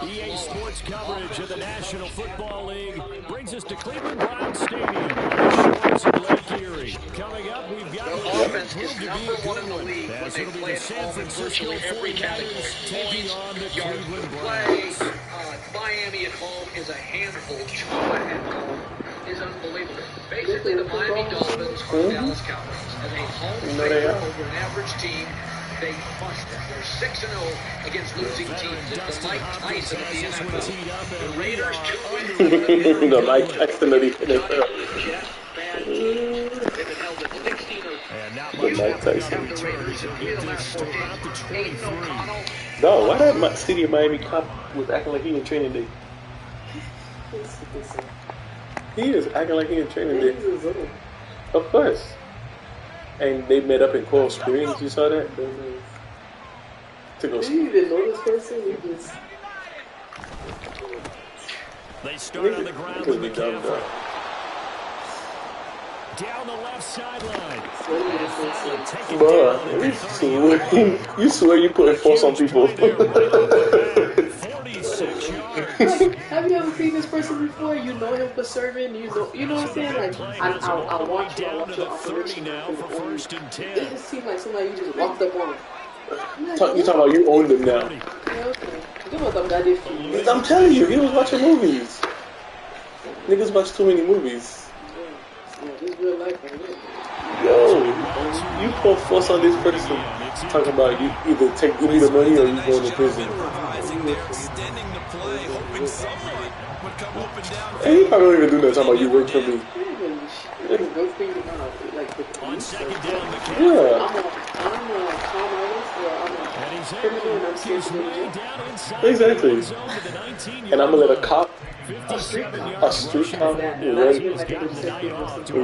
EA Sports coverage of the National Football League brings us to Cleveland Browns Stadium on the shores of Lake Erie. Coming up, we've got Their offense is number one in the league when they play at home in virtually every category. Points, yards per play. Miami at home is a handful. Tua at home is unbelievable. Basically, the Miami Dolphins are Dallas Cowboys. As a home favorite over an average team, they must them. They're 6-0 against losing teams. It's the Mike Tyson of the NFL. The Raiders 2 The Mike Tyson of the NFL. They've been held at 16 and not much happening on the returns. No, why that city of Miami cop was acting like he in training day? He is acting like he in training day. Of course. And they met up in Coral Springs. You saw that? Do you even know this person? They start on the ground with McCaffrey. Down the left sideline. Bruh, you swear you putting force on people. 46 yards. Have you ever seen this person before? You know him for serving. You know what I'm saying? Like, I watch you operation now for first and 10. It just seems like somebody you just walked up on. You talking about you own them now? Yeah, okay. You know what that guy did for you? I'm telling you, he was watching movies. Niggas watch too many movies. This real life, man. Yo, you put force on this person. Talking about you either give me the money or you go to prison. Hey, he probably don't even do that. Talking about you work for me. On second down, Yeah. I'm a con artist, or I'm a criminal, and I'm scared to go to jail. Exactly. And I'm gonna let a cop, a street cop,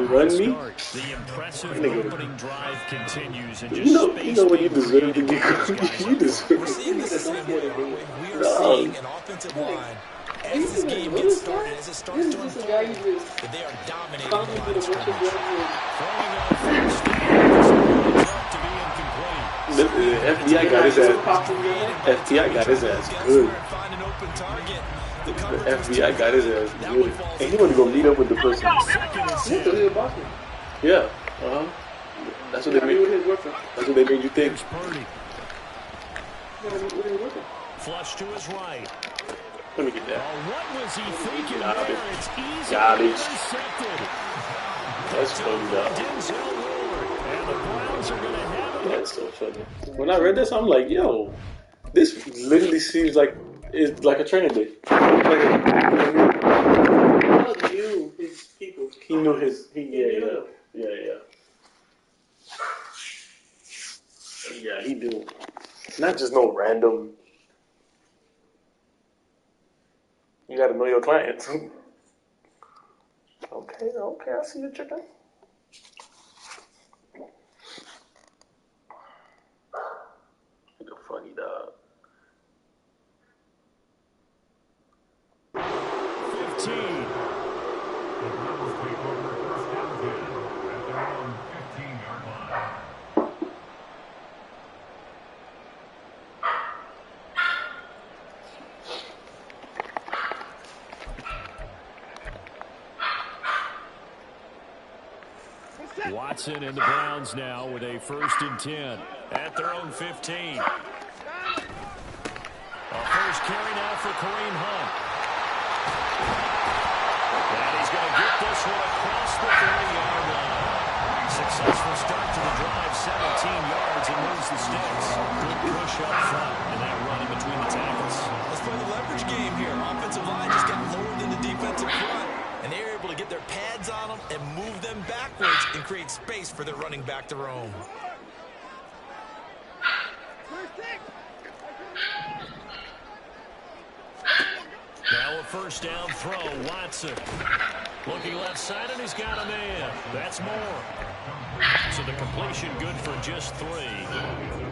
run me. The impressive opening drive continues, and You know what you deserve to get. You deserve. No. As this game gets started, as it starts to unfold, they are dominating the line of scrimmage. The FBI got his ass. FBI got his ass good. The FBI got his ass good. And he want to go meet up with the person. Yeah. That's what they made. That's what they made you think. Flush to his right. Let me get that. What was he thinking there? It's easy. Intercepted. That's funny, though. And the Browns are going to have it. That's so funny. When I read this, I'm like, yo, this literally seems like it's like a training day. He knew his people. He knew his. Yeah. Yeah, he do. Not just no random. You gotta know your clients. Okay, I see you, chicken. You're a funny dog. 15. Watson and the Browns now with a 1st and 10 at their own 15. A first carry now for Kareem Hunt. And he's going to get this one across the 30-yard line. Successful start to the drive, 17 yards, and moves the sticks. Good push up front and that run in between the tackles. Let's play the leverage game here. Offensive line just got lowered in the defensive front, and they were able to get their pads on them and move them backwards and create space for their running back to roam. Now a first down throw, Watson. Looking left side, and he's got a man. That's more. So the completion good for just 3.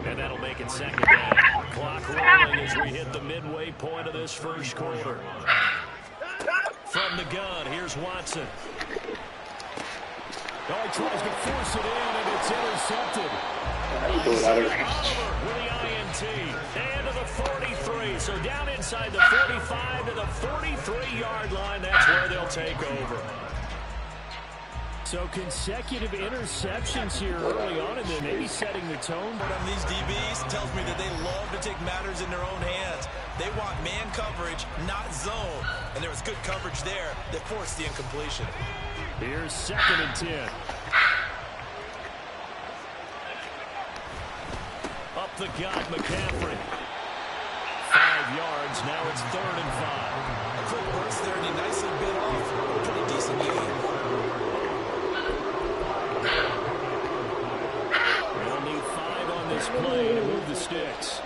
And that'll make it 2nd down. Clock rolling as we hit the midway point of this first quarter. From the gun, here's Watson. Oh, he tries to force it in, and it's intercepted. With the INT. 17 and to the 43. So down inside the 45 to the 43-yard line. That's where they'll take over. So consecutive interceptions here early on, and then maybe setting the tone. But on these DBs tells me that they love to take matters in their own hands. They want man coverage, not zone. And there was good coverage there that forced the incompletion. Here's 2nd and 10. Up the gut, McCaffrey. 5 yards, now it's 3rd and 5. A quick burst there, and he nicely bit off a pretty decent game. They'll need 5 on this play to move the sticks.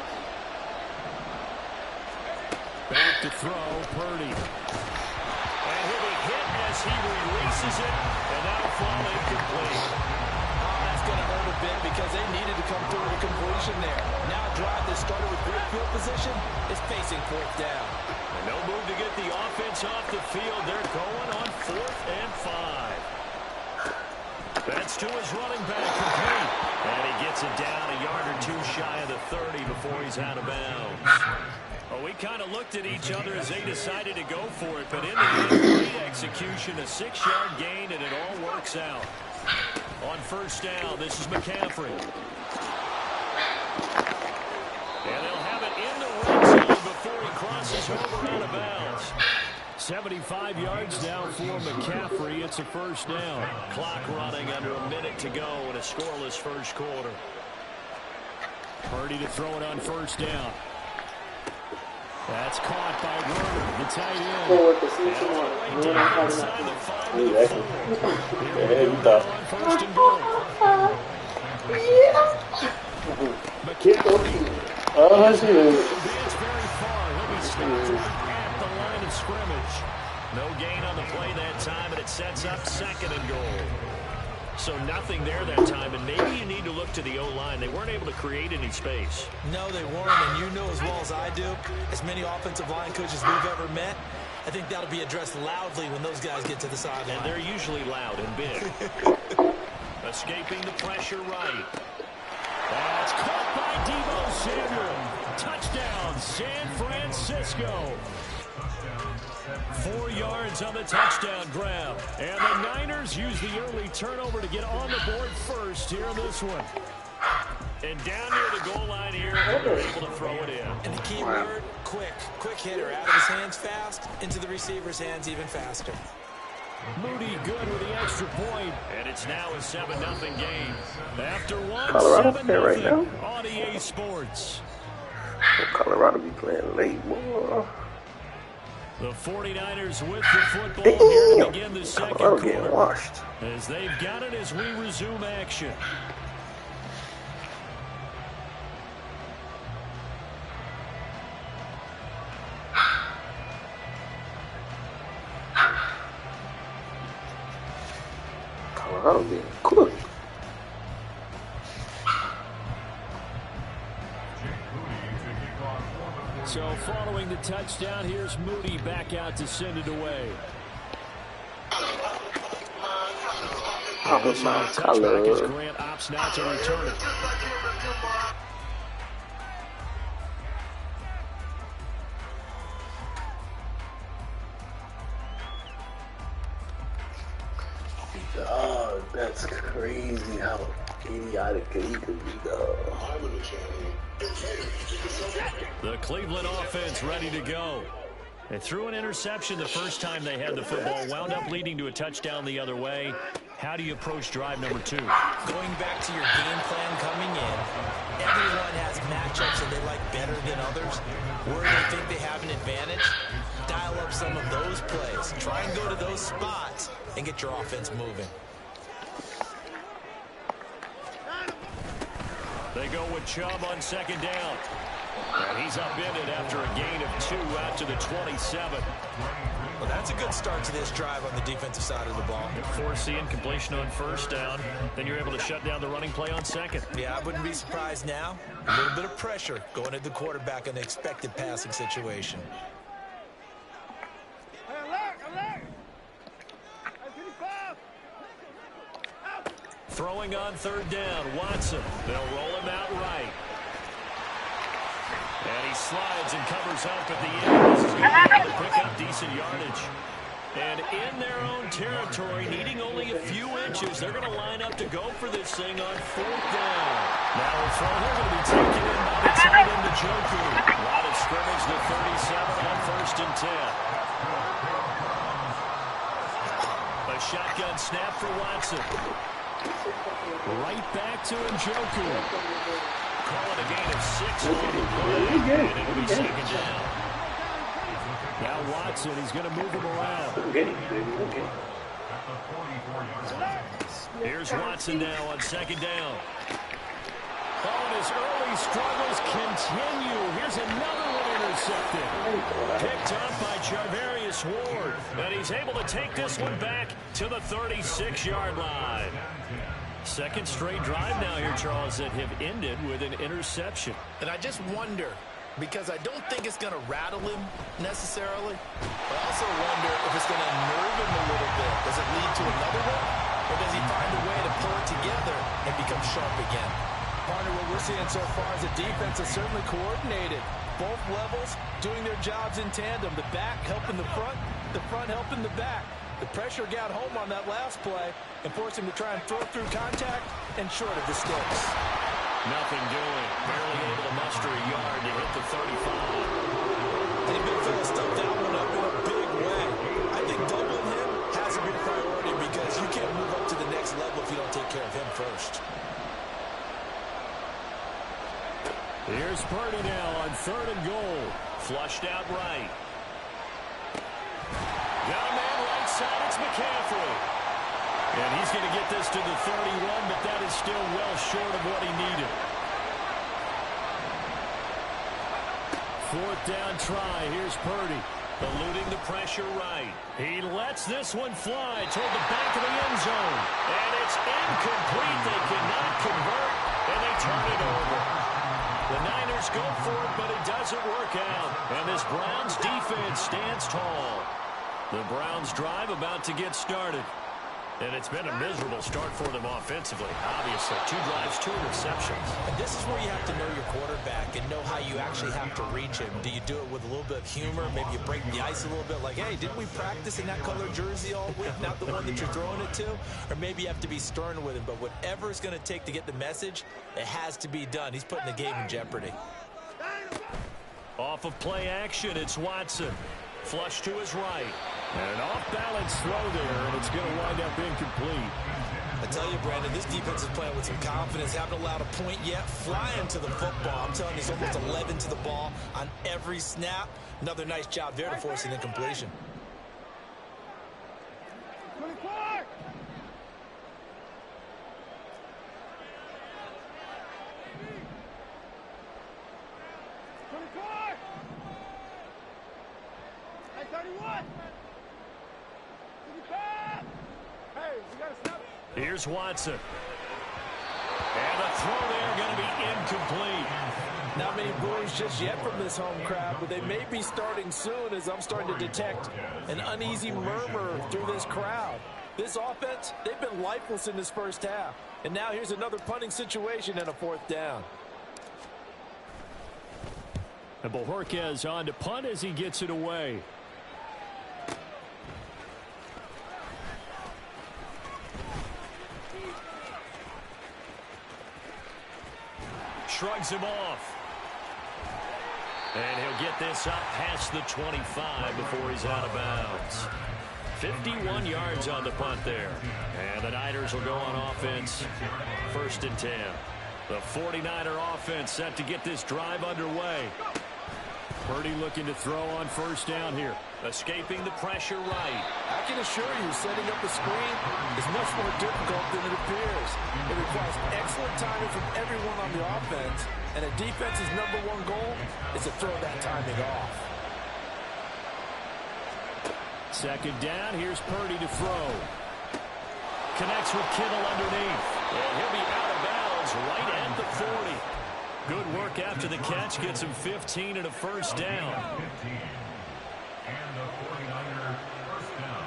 Back to throw, Purdy. And he'll be hit as he releases it, and that'll fall incomplete. That's going to hurt a bit because they needed to come through with a completion there. Now a drive that started with great field position is facing 4th down. And no move to get the offense off the field. They're going on 4th and 5. That's to his running back, complete. And he gets it down a yard or 2 shy of the 30 before he's out of bounds. Well, we kind of looked at each other as they decided to go for it, but in the end, great execution, a 6-yard gain, and it all works out. On 1st down, this is McCaffrey. And they'll have it in the red zone before he crosses over out of bounds. 75 yards now for McCaffrey. It's a 1st down. Clock running under a minute to go in a scoreless 1st quarter. Purdy to throw it on 1st down. That's caught by Werner, the tight end. Forward to see tomorrow. Inside the 5 to the 4. 1st and goal. McCaffrey. That's it. Advance very far. He'll be stopped at the line of scrimmage. No gain on the play that time, and it sets up 2nd and goal. So nothing there that time, and maybe you need to look to the O-line. They weren't able to create any space. No, they weren't, and you know as well as I do, as many offensive line coaches we've ever met, I think that'll be addressed loudly when those guys get to the sideline. And they're usually loud and big. Escaping the pressure right. That's caught by Deebo Samuel. Touchdown, San Francisco. 4 yards on the touchdown grab. And the Niners use the early turnover to get on the board first here in this one. And down near the goal line here, they're able to throw it in. And the key word, quick. Quick hitter. Out of his hands fast, into the receiver's hands even faster. Moody good with the extra point. And it's now a 7-0 game. After one, Colorado 7-0 right now. on EA Sports. Colorado be playing late, boy. The 49ers with the football here to begin the 2nd Colorado getting quarter. washed. As they've got it as we resume action. Colorado getting cooked. So following the touchdown, here's Moody back out to send it away. Oh my Touchback as God. Grant opts now to return it. Dog, that's crazy how idiotic he could be, dog. The Cleveland offense ready to go. They threw an interception the first time they had the football, wound up leading to a touchdown the other way. How do you approach drive number 2? Going back to your game plan coming in, everyone has matchups that they like better than others. Where they think they have an advantage, dial up some of those plays. Try and go to those spots and get your offense moving. They go with Chubb on 2nd down. And he's upended after a gain of 2 out to the 27. Well, that's a good start to this drive on the defensive side of the ball. Force the incompletion on 1st down. Then you're able to shut down the running play on 2nd. Yeah, I wouldn't be surprised now. A little bit of pressure going at the quarterback in an expected passing situation. Throwing on 3rd down, Watson. They'll roll him out right. And he slides and covers up at the end. This is going to pick up decent yardage. And in their own territory, needing only a few inches, they're going to line up to go for this thing on 4th down. Now a throw here going to be taken in by the tight end to Joku. Line of scrimmage to 37 on 1st and 10. A shotgun snap for Watson. Right back to Njoku. Call it a gain of 6 on the play. And it'll be 2nd down. Now Watson, he's going to move him around. Okay. Here's Watson now on 2nd down. Oh, and his early struggles continue. Here's another one intercepted. Picked up by Charvarius Ward. And he's able to take this one back to the 36-yard line. Second straight drive now here, Charles, that have ended with an interception. And I just wonder, because I don't think it's going to rattle him necessarily, but I also wonder if it's going to nerve him a little bit. Does it lead to another one? Or does he find a way to pull it together and become sharp again? Partner, what we're seeing so far is the defense is certainly coordinated. Both levels doing their jobs in tandem. The back helping the front helping the back. The pressure got home on that last play and forced him to try and throw through contact and short of the sticks. Nothing doing. Barely able to muster a yard to hit the 35. And Big Phil stuffed that one up in a big way. I think doubling him has to be a priority because you can't move up to the next level if you don't take care of him first. Here's Purdy now on 3rd and goal. Flushed out right. Got a man right side. It's McCaffrey. And he's going to get this to the 31, but that is still well short of what he needed. 4th down try. Here's Purdy. Eluding the pressure right. He lets this one fly toward the back of the end zone. And it's incomplete. They cannot convert, and they turn it over. The Niners go for it, but it doesn't work out. And this Browns defense stands tall. The Browns drive about to get started. And it's been a miserable start for them offensively. Obviously, 2 drives, 2 interceptions. And this is where you have to know your quarterback and know how you actually have to reach him. Do you do it with a little bit of humor? Maybe you break the ice a little bit like, hey, didn't we practice in that color jersey all week? Not the one that you're throwing it to? Or maybe you have to be stern with him. But whatever it's going to take to get the message, it has to be done. He's putting the game in jeopardy. Off of play action, it's Watson. Flush to his right. And an off-balance throw there, and it's going to wind up incomplete. I tell you, Brandon, this defense is playing with some confidence. Haven't allowed a point yet. Flying to the football. I'm telling you, it's almost 11 to the ball on every snap. Another nice job there to force an incompletion. 24! Hey, 31! Hey, we got to stop. Here's Watson. And the throw there going to be incomplete. Not many boos just yet from this home crowd, but they may be starting soon as I'm starting to detect an uneasy murmur through this crowd. This offense, they've been lifeless in this first half. And now here's another punting situation and a 4th down. And Bojorquez on to punt as he gets it away. Shrugs him off. And he'll get this up past the 25 before he's out of bounds. 51 yards on the punt there. And the Niners will go on offense. 1st and 10. The 49er offense set to get this drive underway. Purdy looking to throw on 1st down here. Escaping the pressure right. I can assure you, setting up a screen is much more difficult than it appears. It requires excellent timing from everyone on the offense, and a defense's #1 goal is to throw that timing off. 2nd down, here's Purdy to throw. Connects with Kittle underneath. And he'll be out of bounds right at the 40. Good work after the catch, gets him 15 and a 1st down. And the 49er first down.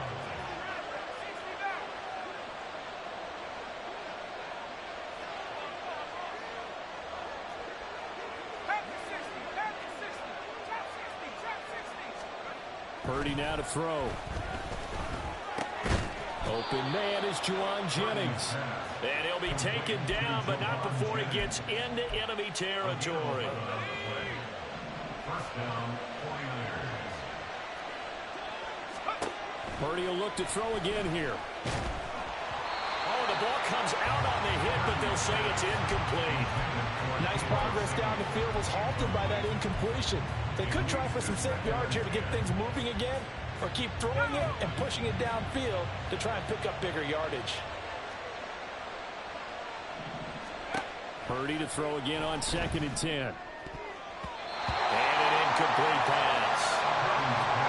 Purdy now to throw. Open man is Juwan Jennings. And he'll be taken down, but not before he gets into enemy territory. First down, 49ers. Purdy will look to throw again here. Oh, the ball comes out on the hit, but they'll say it's incomplete. Nice progress down the field was halted by that incompletion. They could try for some safe yards here to get things moving again, or keep throwing it and pushing it downfield to try and pick up bigger yardage. Purdy to throw again on 2nd and 10. And an incomplete pass.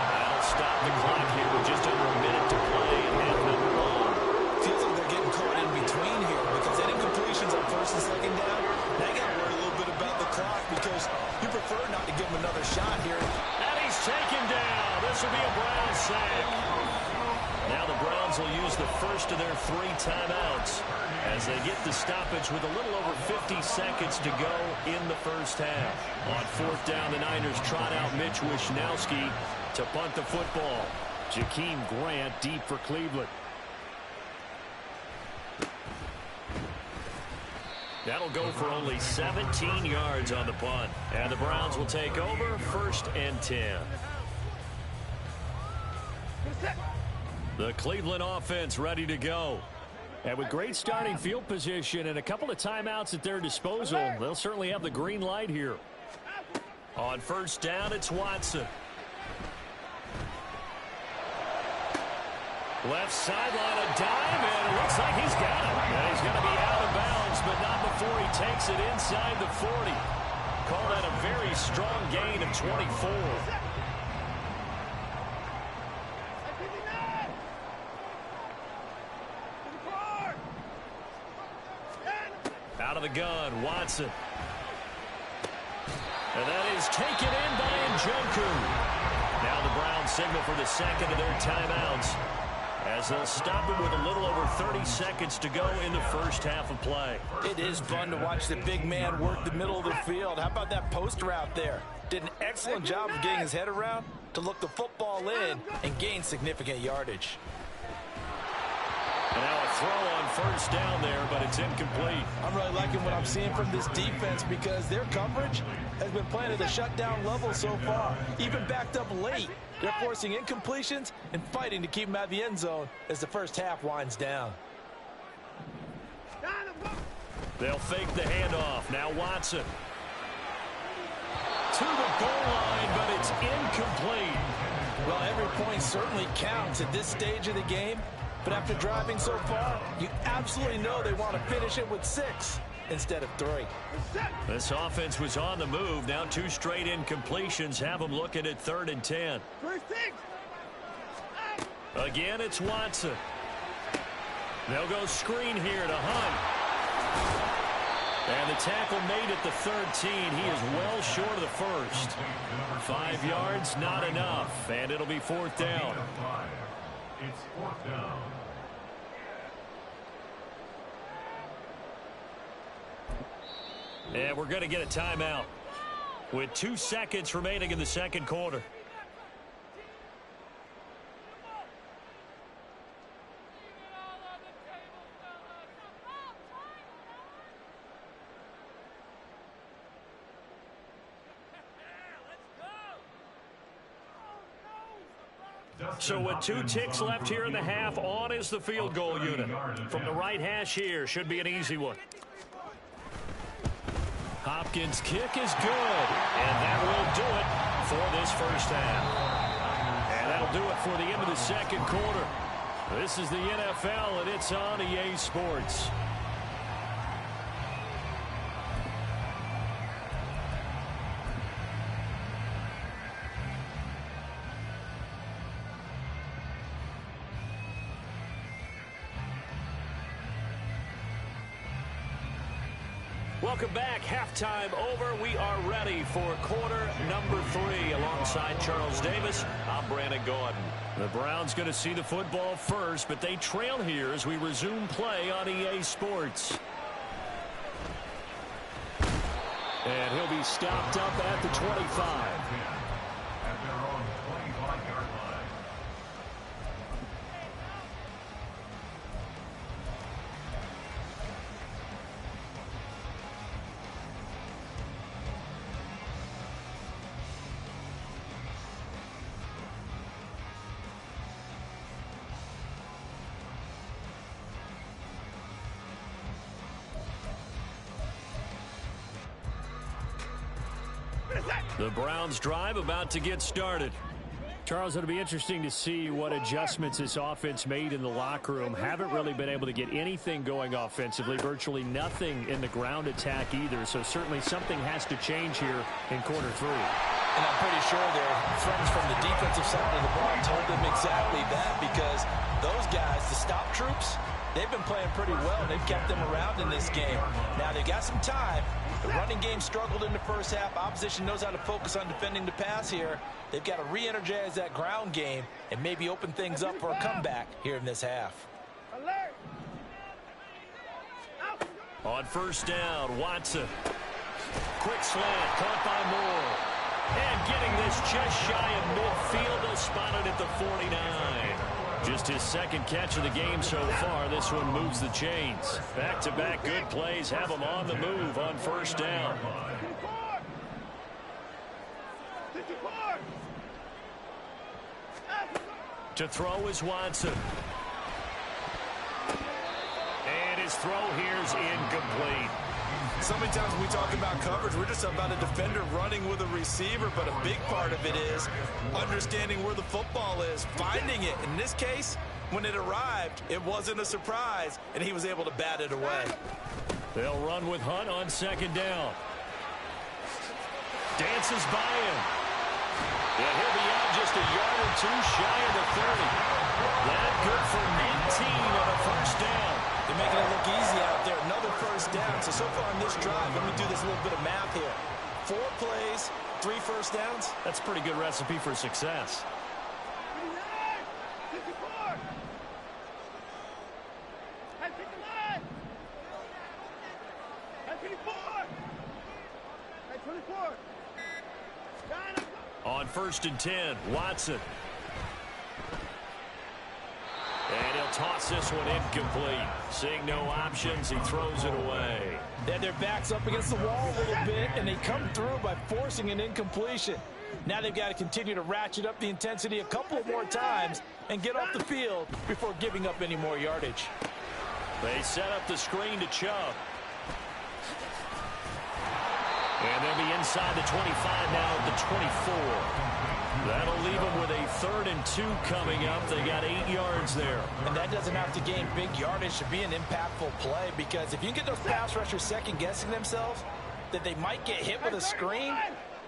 That'll stop the clock here with just over a minute to play in half number 1. Feels like they're getting caught in between here because that incompletion's on 1st and 2nd down. Now you got to worry a little bit about the clock because you prefer not to give them another shot here. And he's taken down. This will be a Browns sack. Now the Browns will use the first of their 3 timeouts as they get the stoppage with a little over 50 seconds to go in the first half. On 4th down, the Niners trot out Mitch Wishnowski to punt the football. Jakeem Grant deep for Cleveland. That'll go for only 17 yards on the punt. And the Browns will take over 1st and 10. The Cleveland offense ready to go. And with great starting field position and a couple of timeouts at their disposal, they'll certainly have the green light here. On 1st down, it's Watson. Left sideline, a dive, and it looks like he's got it. And he's going to be out of bounds, but not before he takes it inside the 40. Call that a very strong gain of 24. Out of the gun, Watson. And that is taken in by Njoku. Now the Browns signal for the 2nd of their timeouts as they'll stop it with a little over 30 seconds to go in the first half of play. It is fun to watch the big man work the middle of the field. How about that post route there? Did an excellent job of getting his head around to look the football in and gain significant yardage. And now a throw on 1st down there, but it's incomplete. I'm really liking what I'm seeing from this defense because their coverage has been playing at a shutdown level so far. Even backed up late, they're forcing incompletions and fighting to keep them out of the end zone as the first half winds down. They'll fake the handoff. Now Watson. To the goal line, but it's incomplete. Well, every point certainly counts at this stage of the game. But after driving so far, you absolutely know they want to finish it with 6 instead of 3. This offense was on the move. Now 2 straight incompletions have them looking at 3rd and 10. Again, it's Watson. They'll go screen here to Hunt. And the tackle made at the 13. He is well short of the first. 5 yards, not enough. And it'll be 4th down. It's 4th down. And we're going to get a timeout with 2 seconds remaining in the 2nd quarter. So with 2 ticks left here in the half, on is the field goal unit. From the right hash here, should be an easy one. Hopkins' kick is good, and that will do it for this first half. And that'll do it for the end of the 2nd quarter. This is the NFL, and it's on EA Sports. Welcome back. Halftime over. We are ready for quarter number 3. Alongside Charles Davis, I'm Brandon Gordon. The Browns going to see the football first, but they trail here as we resume play on EA Sports. And he'll be stopped up at the 25. At their own 25-yard line. The Browns drive about to get started. Charles, it'll be interesting to see what adjustments this offense made in the locker room. Haven't really been able to get anything going offensively, virtually nothing in the ground attack either. So certainly something has to change here in quarter 3. And I'm pretty sure their friends from the defensive side of the ball told them exactly that, because those guys, the stop troops, they've been playing pretty well. They've kept them around in this game. Now they've got some time. The running game struggled in the first half. Opposition knows how to focus on defending the pass here. They've got to re-energize that ground game and maybe open things up for a comeback here in this half. On first down, Watson. Quick slant, caught by Moore. And getting this just shy of midfield, they'll spot it at the 49. Just his second catch of the game so far. This one moves the chains. Back-to-back good plays have him on the move on first down. To throw is Watson. And his throw here is incomplete. So many times when we talk about coverage, we're just about a defender running with a receiver, but a big part of it is understanding where the football is, finding it. In this case, when it arrived, it wasn't a surprise, and he was able to bat it away. They'll run with Hunt on second down. Dances by him. And he'll be out just a yard or two shy of the 30. That good for 19 on a first down. They're making it look easy out there. Another first down. So far in this drive, let me do this little bit of math here. 4 plays, 3 first downs. That's a pretty good recipe for success. On first and 10, Watson. And he'll toss this one incomplete. Seeing no options, he throws it away. Then their backs up against the wall a little bit, and they come through by forcing an incompletion. Now they've got to continue to ratchet up the intensity a couple more times and get off the field before giving up any more yardage. They set up the screen to Chubb. And they'll be inside the 25 now at the 24. That'll leave them with a 3rd and 2 coming up. They got 8 yards there. And that doesn't have to gain big yardage to be an impactful play, because if you can get those pass rushers second-guessing themselves that they might get hit with a screen,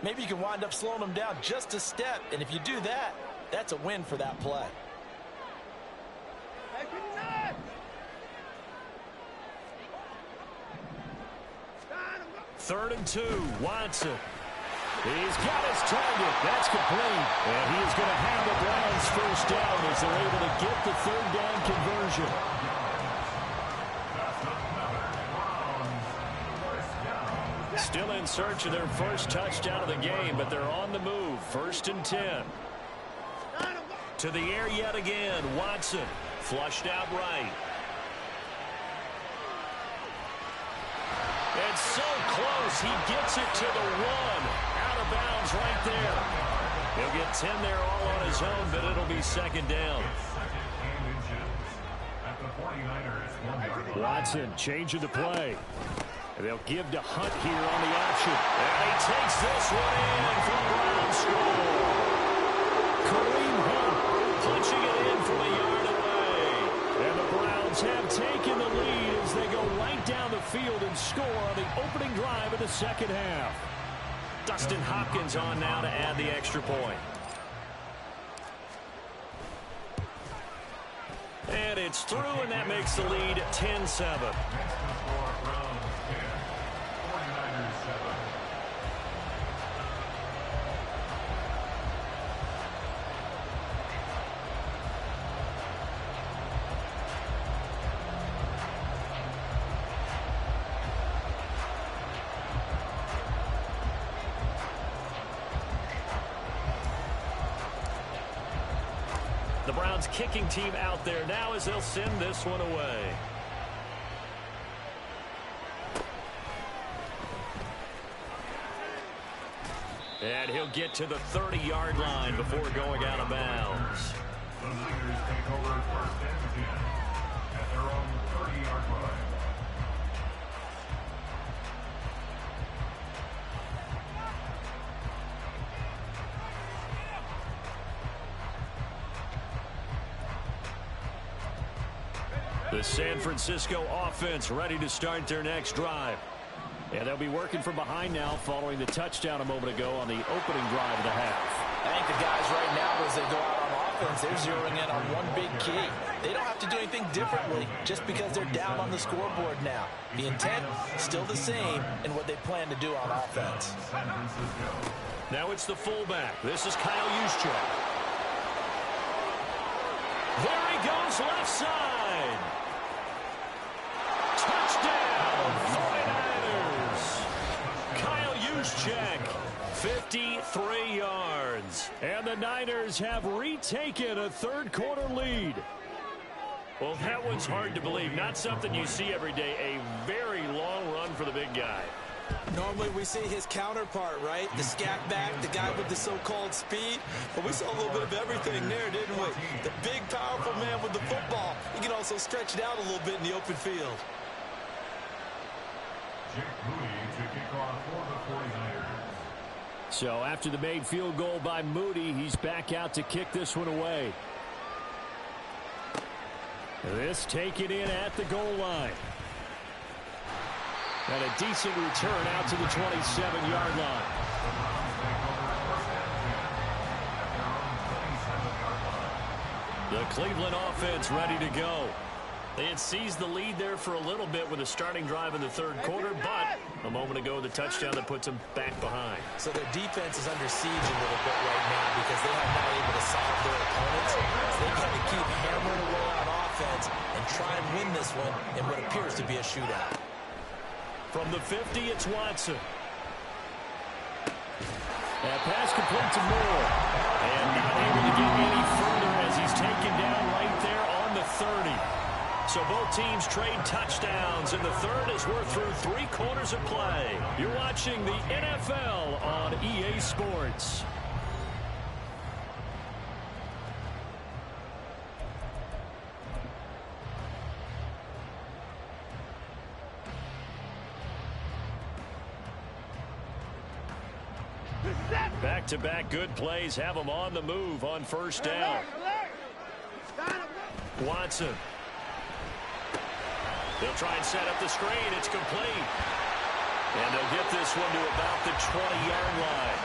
maybe you can wind up slowing them down just a step. And if you do that, that's a win for that play. 3rd and 2, Watson. He's got his target. That's complete. And he is going to have the Browns first down as they're able to get the 3rd down conversion. Still in search of their first touchdown of the game, but they're on the move. 1st and 10. To the air yet again, Watson. Flushed out right. And so close, he gets it to the 1. Out of bounds right there. He'll get 10 there all on his own, but it'll be 2nd down. Watson changing the play. And they'll give to Hunt here on the option. And he takes this one in for the Browns score. Kareem Hunt punching it in from a yard away. And the Browns have taken the lead as they go right down the field and score on the opening drive of the second half. Dustin Hopkins on now to add the extra point. And it's through, and that makes the lead 10-7. The Browns kicking team out there now as they'll send this one away. And he'll get to the 30-yard line before going out of bounds. The Niners take over 1st and 10 at their own 30-yard line. The San Francisco offense ready to start their next drive. And they'll be working from behind now following the touchdown a moment ago on the opening drive of the half. I think the guys right now, as they go out on offense, they're zeroing in on one big key. They don't have to do anything differently just because they're down on the scoreboard now. The intent still the same in what they plan to do on offense. Now it's the fullback. This is Kyle Juszczyk. There he goes, left side. Touchdown, 49ers. Kyle Juszczyk, 53 yards. And the Niners have retaken a third-quarter lead. Well, that one's hard to believe. Not something you see every day. A very long run for the big guy. Normally we see his counterpart, right? The scat back, the guy with the so-called speed. But we saw a little bit of everything there, didn't we? The big, powerful man with the football. He can also stretch it out a little bit in the open field. So after the made field goal by Moody, he's back out to kick this one away. This taken in at the goal line. And a decent return out to the 27-yard line. The Cleveland offense ready to go. They had seized the lead there for a little bit with a starting drive in the third quarter, but a moment ago the touchdown that puts them back behind. So their defense is under siege a little bit right now because they have not able to solve their opponents. So they got to keep hammering away on offense and try and win this one in what appears to be a shootout. From the 50, it's Watson. That pass complete to Moore. And not able to get any further as he's taken down right there on the 30. So both teams trade touchdowns, and the third as we're through 3 quarters of play. You're watching the NFL on EA Sports. Back-to-back good plays have them on the move on first down. Watson. They'll try and set up the screen. It's complete. And they'll get this one to about the 20-yard line.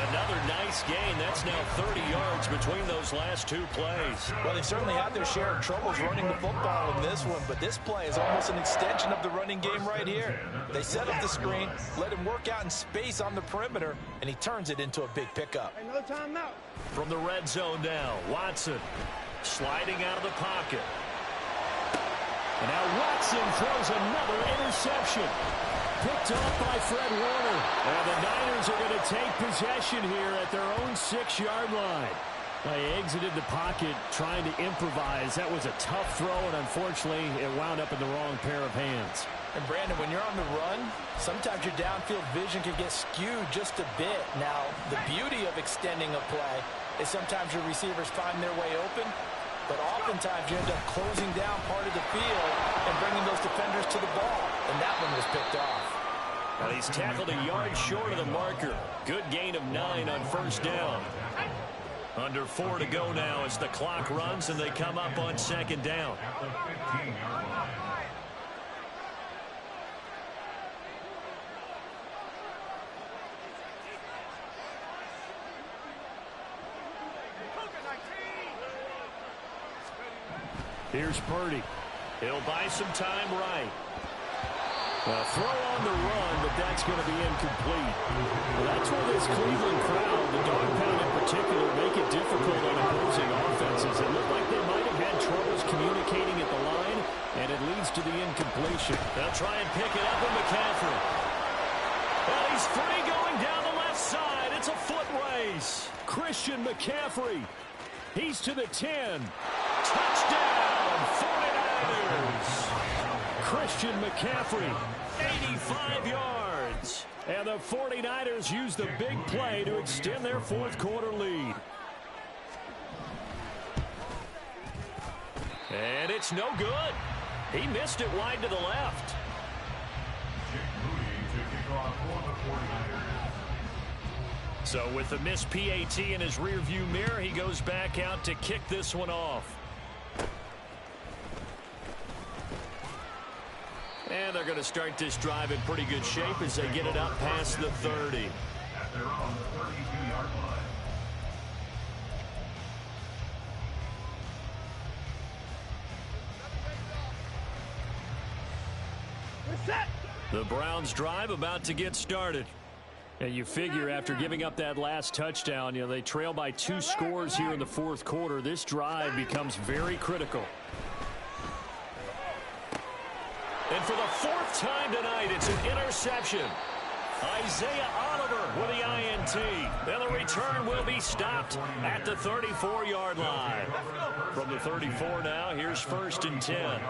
Another nice gain. That's now 30 yards between those last 2 plays. Well, they certainly had their share of troubles running the football in this one, but this play is almost an extension of the running game right here. They set up the screen, let him work out in space on the perimeter, and he turns it into a big pickup. Hey, no timeout. From the red zone now, Watson sliding out of the pocket. And now Watson throws another interception. Picked off by Fred Warner. And the Niners are going to take possession here at their own 6-yard line. They exited the pocket trying to improvise. That was a tough throw, and unfortunately, it wound up in the wrong pair of hands. And Brandon, when you're on the run, sometimes your downfield vision can get skewed just a bit. Now, the beauty of extending a play is sometimes your receivers find their way open, but oftentimes you end up closing down part of the field and bringing those defenders to the ball. And that one was picked off. Well, he's tackled a yard short of the marker. Good gain of 9 on first down. Under 4 to go now as the clock runs and they come up on second down. Here's Purdy. He'll buy some time right. A throw on the run, but that's going to be incomplete. Well, that's where this Cleveland crowd, the dog pound in particular, make it difficult on opposing offenses. It looked like they might have had troubles communicating at the line, and it leads to the incompletion. They'll try and pick it up with McCaffrey. Well, he's free going down the left side. It's a foot race. Christian McCaffrey. He's to the 10. Touchdown, 49ers. Christian McCaffrey, 85 yards. And the 49ers use the big play to extend their fourth quarter lead. And it's no good. He missed it wide to the left. So with the missed PAT in his rearview mirror, he goes back out to kick this one off. And they're going to start this drive in pretty good shape as they get it up past the 30. At their own 32-yard line. The Browns drive about to get started. And you figure after giving up that last touchdown, they trail by 2 scores here in the fourth quarter. This drive becomes very critical. And for the 4th time tonight, it's an interception. Isaiah Oliver with the INT. And the return will be stopped at the 34-yard line. From the 34 now, here's 1st and 10.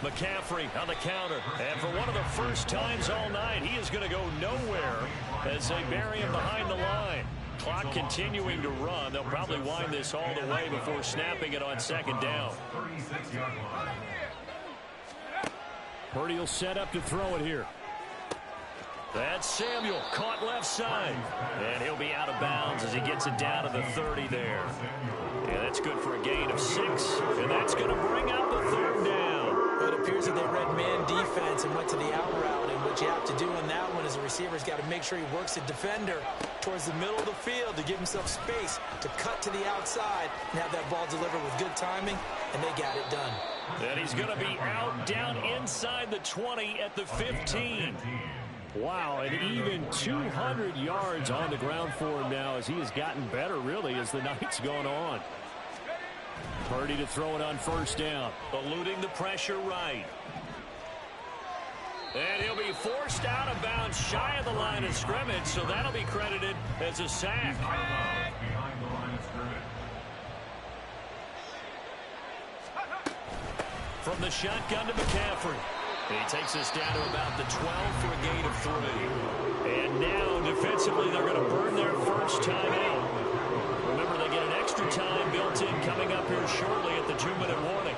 McCaffrey on the counter. And for one of the first times all night, he is going to go nowhere as they bury him behind the line. Clock continuing to run. They'll probably wind this all the way before snapping it on 2nd down. Purdy will set up to throw it here. That's Samuel caught left side. And he'll be out of bounds as he gets it down to the 30 there. Yeah, that's good for a gain of 6. And that's going to bring up the 3rd down. It appears that they read man defense and went to the out route, and what you have to do on that one is the receiver's got to make sure he works the defender towards the middle of the field to give himself space to cut to the outside and have that ball delivered with good timing, and they got it done. And he's going to be out down inside the 20 at the 15. Wow, and even 200 yards on the ground for him now as he has gotten better, really, as the night's gone on. Purdy to throw it on 1st down. Eluding the pressure right. And he'll be forced out of bounds shy of the line of scrimmage, so that'll be credited as a sack. Behind the line of scrimmage. From the shotgun to McCaffrey. He takes us down to about the 12 for a gain of 3. And now, defensively, they're going to burn their first time out. Remember, they get an extra time built in coming up here shortly at the 2-minute warning.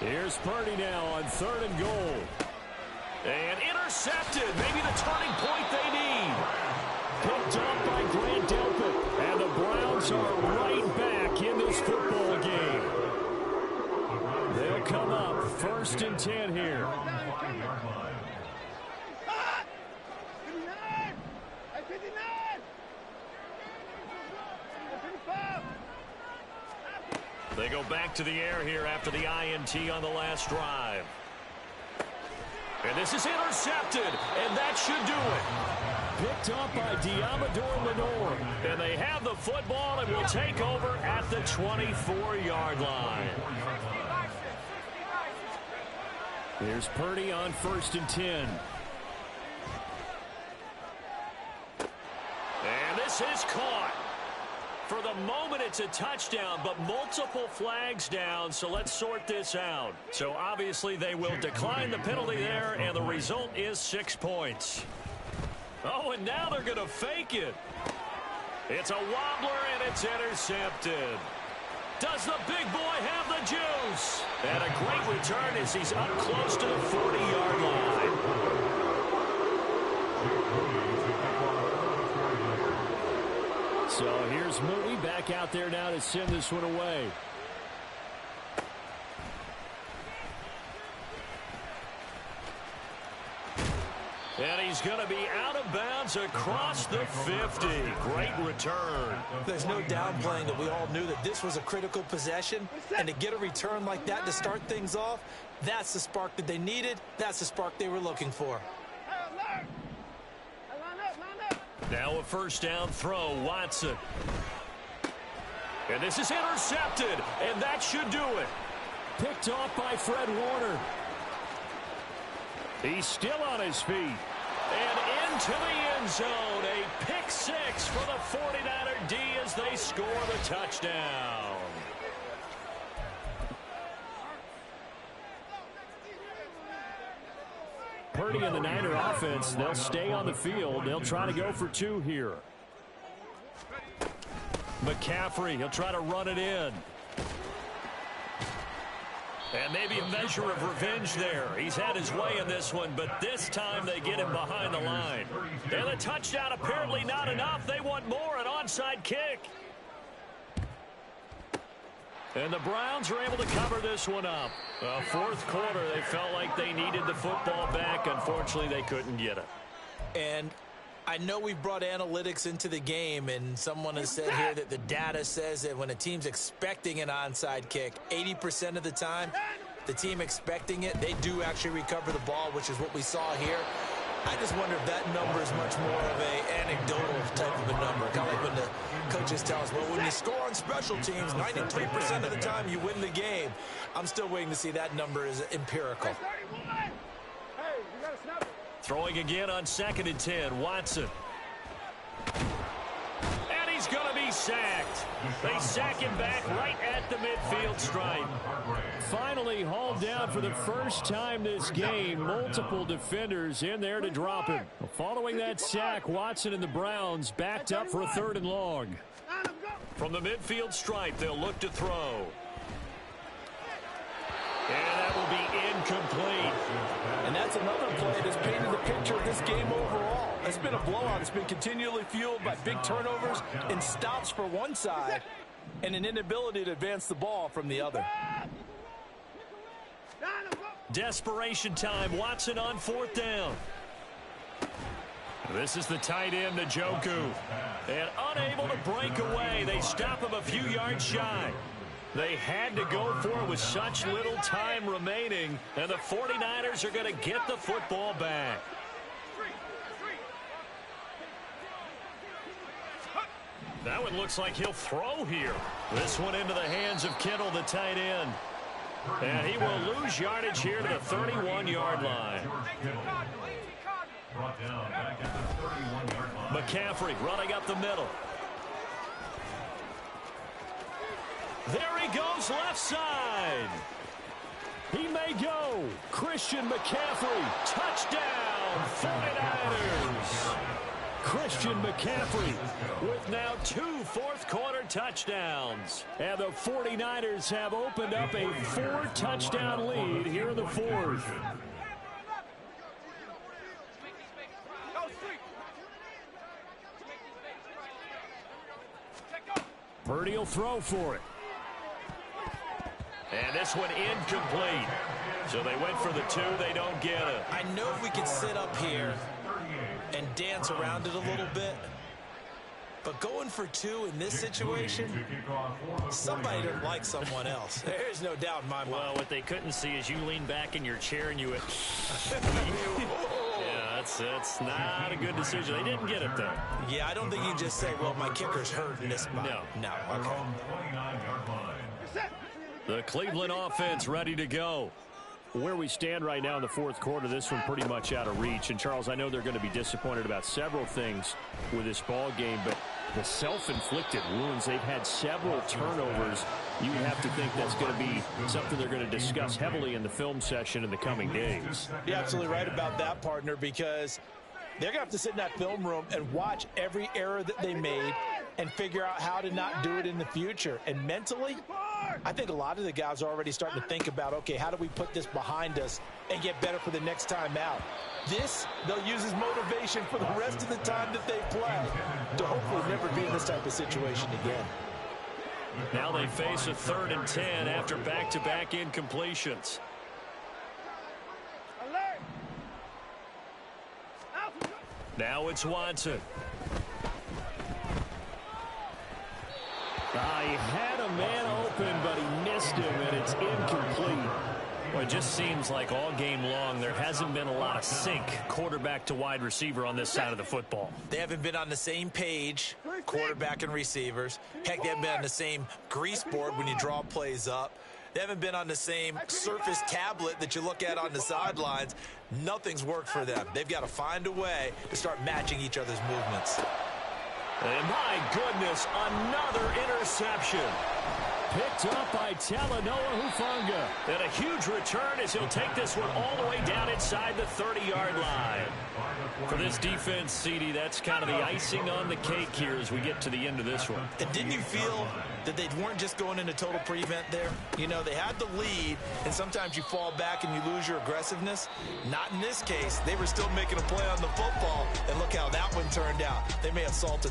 Here's Purdy now on 3rd and goal. And intercepted. Maybe the turning point they need. Picked up by Grant Delpit. And the Browns are right back in this football game. They'll come up 1st and 10 here. They go back to the air here after the INT on the last drive. And this is intercepted, and that should do it. Picked up by Diamador Lenore. And they have the football and will take over at the 24-yard line. Here's Purdy on 1st and 10. And this is caught. For the moment, it's a touchdown, but multiple flags down, so let's sort this out. So obviously they will decline the penalty there, and the result is 6 points. Oh, and now they're going to fake it. It's a wobbler, and it's intercepted. Does the big boy have the juice? And a great return as he's up close to the 40-yard line. So here's Moody back out there now to send this one away. And he's going to be out of bounds across the 50. Great return. There's no downplaying that we all knew that this was a critical possession, and to get a return like that to start things off, that's the spark that they needed. That's the spark they were looking for. Now a 1st down throw, Watson. And this is intercepted, and that should do it. Picked off by Fred Warner. He's still on his feet. And into the end zone, a pick 6 for the 49er D as they score the touchdown. Purdy and the Niner offense, they'll stay on the field. They'll try to go for 2 here. McCaffrey, he'll try to run it in. And maybe a measure of revenge there. He's had his way in this one, but this time they get him behind the line. And the touchdown apparently not enough. They want more, an onside kick. And the Browns are able to cover this one up. Fourth quarter, they felt like they needed the football back. Unfortunately, they couldn't get it. And I know we've brought analytics into the game, and someone has said here that the data says that when a team's expecting an onside kick, 80% of the time, the team expecting it, they do actually recover the ball, which is what we saw here. I just wonder if that number is much more of a anecdotal type of a number. Kind of like when the coaches tell us, well, when you score on special teams, 93% of the time you win the game. I'm still waiting to see that number is empirical. Throwing again on 2nd and 10, Watson. And he's going to be sacked. They sack him back right at the midfield stripe. Finally hauled down for the first time this game. Multiple defenders in there to drop him. Following that sack, Watson and the Browns backed up for a 3rd and long. From the midfield stripe, they'll look to throw. And that will be incomplete. And that's another play that's painted the picture of this game overall. It's been a blowout. It's been continually fueled by big turnovers and stops for one side and an inability to advance the ball from the other. Desperation time. Watson on 4th down. This is the tight end, Njoku. And unable to break away. They stop him a few yards shy. They had to go for it with such little time remaining, and the 49ers are going to get the football back. That one looks like he'll throw here. This one into the hands of Kittle, the tight end. And he will lose yardage here to the 31-yard line. McCaffrey running up the middle. There he goes left side. He may go. Christian McCaffrey. Touchdown, 49ers. Christian McCaffrey with now 2 fourth-quarter touchdowns. And the 49ers have opened up a 4-touchdown lead here in the 4th. Purdy will throw for it. And this one incomplete. So they went for the 2. They don't get it. I know if we could sit up here and dance around it a little bit, but going for 2 in this situation, somebody didn't like someone else. There's no doubt in my mind. Well, what they couldn't see is you lean back in your chair and you went, yeah, that's not a good decision. They didn't get it, though. Yeah, I don't think you just say, well, my kicker's hurt in this spot. No. Okay. The Cleveland offense ready to go. Where we stand right now in the 4th quarter, this one pretty much out of reach. And, Charles, I know they're going to be disappointed about several things with this ball game, but the self-inflicted wounds, they've had several turnovers. You have to think that's going to be something they're going to discuss heavily in the film session in the coming days. You're absolutely right about that, partner, because they're going to have to sit in that film room and watch every error that they made and figure out how to not do it in the future. And mentally, I think a lot of the guys are already starting to think about, okay, how do we put this behind us and get better for the next time out? This, they'll use as motivation for the rest of the time that they play to hopefully never be in this type of situation again. Now they face a 3rd and 10 after back-to-back incompletions. Now it's Watson. He had a man open, but he missed him, and it's incomplete. Well, it just seems like all game long there hasn't been a lot of sync quarterback to wide receiver on this side of the football. They haven't been on the same page, quarterback and receivers. Heck, they haven't been on the same grease board when you draw plays up. They haven't been on the same Surface tablet that you look at on the sidelines. Nothing's worked for them. They've got to find a way to start matching each other's movements. And my goodness, another interception. Picked up by Talanoa Hufanga. And a huge return as he'll take this one all the way down inside the 30-yard line. For this defense, CD, that's kind of the icing on the cake here as we get to the end of this one. And didn't you feel that they weren't just going into total prevent there? You know, they had the lead, and sometimes you fall back and you lose your aggressiveness. Not in this case. They were still making a play on the football, and look how that one turned out. They may have salted